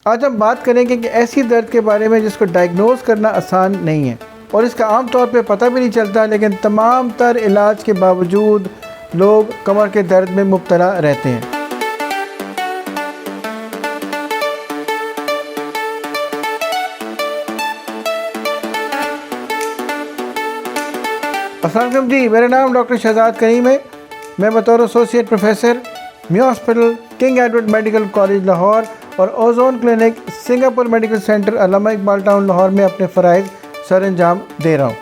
आज हम बात करेंगे कि ऐसी दर्द के बारे में जिसको डायग्नोज करना आसान नहीं है और इसका आम तौर पे पता भी नहीं चलता, लेकिन तमाम तर इलाज के बावजूद लोग कमर के दर्द में मुब्तला रहते हैं। अस्सलाम वालेकुम जी, मेरा नाम डॉक्टर शहजाद करीम है। मैं बतौर associate professor Mian hospital, King Edward medical college Lahore और Ozone clinic, Singapore medical centre, Allama Iqbal town Lahore में अपने फ़राइज़ सर अंजाम दे रहा हूँ।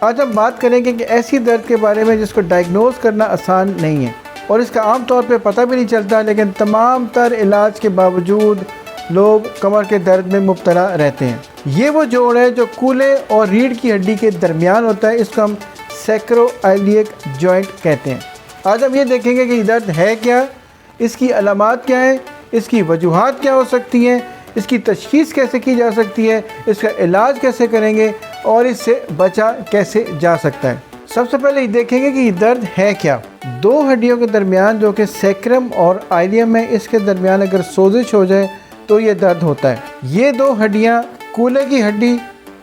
आज हम बात करेंगे कि ऐसी दर्द के बारे में जिसको डायग्नोज करना आसान नहीं है और इसका आम तौर पे पता भी नहीं चलता, लेकिन तमाम तर इलाज के बावजूद लोग कमर के दर्द में मुब्तला रहते हैं। ये वो जोड़ है जो कूल्हे और रीढ़ की हड्डी के दरमियान होता है। इसको हम सैक्रोइलियक जॉइंट कहते हैं। आज हम ये देखेंगे कि दर्द है क्या, इसकी अलामात क्या हैं, इसकी वजूहात क्या हो सकती हैं, इसकी तशख़ीस कैसे की जा सकती है, इसका इलाज कैसे करेंगे और इससे बचा कैसे जा सकता है। सबसे पहले ये देखेंगे कि दर्द है क्या। दो हड्डियों के दरमियान जो कि सैक्रम और आइलियम है, इसके दरमियान अगर सोजिश हो जाए तो ये दर्द होता है। ये दो हड्डियाँ कूल्हे की हड्डी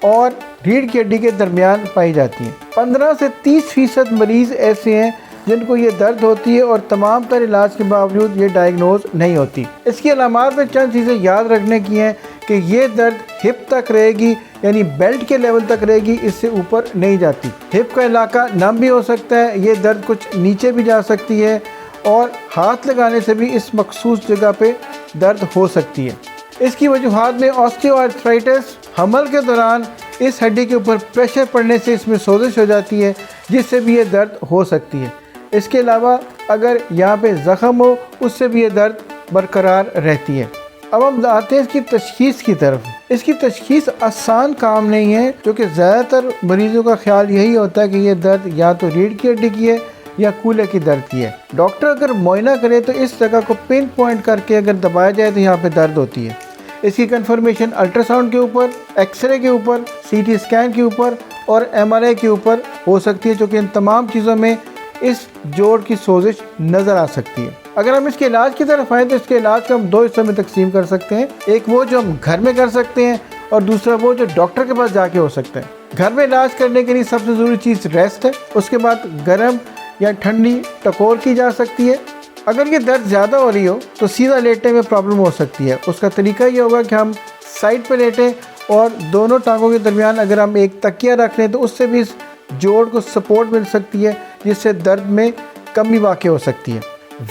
और रीढ़ की हड्डी के दरमियान पाई जाती हैं। 15 से 30% मरीज़ ऐसे हैं जिनको ये दर्द होती है और तमाम तर इलाज के बावजूद ये डायग्नोज नहीं होती। इसकी अलामात में चंद चीज़ें याद रखने की हैं कि ये दर्द हिप तक रहेगी, यानी बेल्ट के लेवल तक रहेगी, इससे ऊपर नहीं जाती। हिप का इलाका नम भी हो सकता है, ये दर्द कुछ नीचे भी जा सकती है और हाथ लगाने से भी इस मखसूस जगह पे दर्द हो सकती है। इसकी वजूहात में ऑस्टियोआर्थराइटिस, हमल के दौरान इस हड्डी के ऊपर प्रेशर पड़ने से इसमें सोजिश हो जाती है, जिससे भी ये दर्द हो सकती है। इसके अलावा अगर यहाँ पे ज़ख़म हो, उससे भी ये दर्द बरकरार रहती है। अब हम आते हैं इसकी तशख़ीस की तरफ। इसकी तशख़ीस आसान काम नहीं है, क्योंकि ज़्यादातर मरीज़ों का ख्याल यही होता है कि ये दर्द या तो रीढ़ की हड्डी की है या कूल्हे की दर्द की है। डॉक्टर अगर मुआयना करे तो इस जगह को पिन पॉइंट करके अगर दबाया जाए तो यहाँ पे दर्द होती है। इसकी कंफर्मेशन अल्ट्रासाउंड के ऊपर, एक्सरे के ऊपर, सीटी स्कैन के ऊपर और एमआरआई के ऊपर हो सकती है, जो कि इन तमाम चीज़ों में इस जोड़ की सोजिश नज़र आ सकती है। अगर हम इसके इलाज की तरफ आएँ तो इसके इलाज को हम दो हिस्सों में तकसीम कर सकते हैं। एक वो जो हम घर में कर सकते हैं और दूसरा वो जो डॉक्टर के पास जाके हो सकता है। घर में इलाज करने के लिए सबसे ज़रूरी चीज़ रेस्ट है। उसके बाद गर्म या ठंडी टकोर की जा सकती है। अगर ये दर्द ज़्यादा हो रही हो तो सीधा लेटने में प्रॉब्लम हो सकती है। उसका तरीका ये होगा कि हम साइड पर लेटें और दोनों टांगों के दरमियान अगर हम एक तकिया रख लें तो उससे भी इस जोड़ को सपोर्ट मिल सकती है, जिससे दर्द में कमी वाक़ई हो सकती है।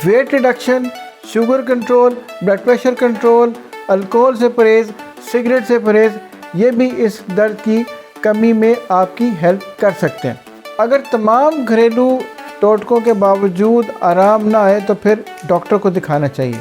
Weight reduction, sugar control, blood pressure control, alcohol से परहेज़, सिगरेट से परहेज़, ये भी इस दर्द की कमी में आपकी हेल्प कर सकते हैं। अगर तमाम घरेलू टोटकों के बावजूद आराम ना आए तो फिर डॉक्टर को दिखाना चाहिए।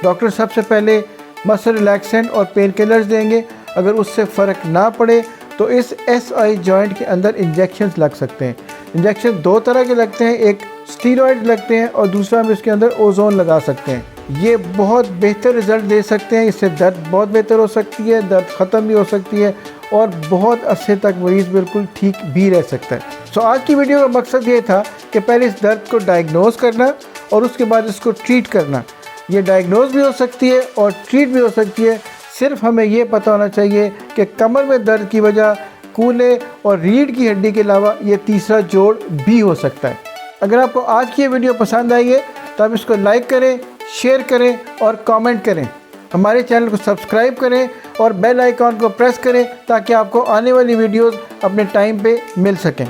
डॉक्टर सबसे पहले मसल रिलैक्सेंट और पेन किलर्स देंगे। अगर उससे फ़र्क ना पड़े तो इस एसआई जॉइंट के अंदर इंजेक्शंस लग सकते हैं। इंजेक्शन दो तरह के लगते हैं, एक स्टीरॉइड लगते हैं और दूसरा हम इसके अंदर ओजोन लगा सकते हैं। ये बहुत बेहतर रिज़ल्ट दे सकते हैं। इससे दर्द बहुत बेहतर हो सकती है, दर्द ख़त्म भी हो सकती है और बहुत अरसे तक मरीज़ बिल्कुल ठीक भी रह सकता है। सो आज की वीडियो का मकसद ये था कि पहले इस दर्द को डायग्नोज करना और उसके बाद इसको ट्रीट करना। ये डायग्नोज भी हो सकती है और ट्रीट भी हो सकती है। सिर्फ हमें ये पता होना चाहिए कि कमर में दर्द की वजह कूल्हे और रीढ़ की हड्डी के अलावा ये तीसरा जोड़ भी हो सकता है। अगर आपको आज की ये वीडियो पसंद आई है तो आप इसको लाइक करें, शेयर करें और कमेंट करें। हमारे चैनल को सब्सक्राइब करें और बेल आइकॉन को प्रेस करें ताकि आपको आने वाली वीडियोस अपने टाइम पे मिल सकें।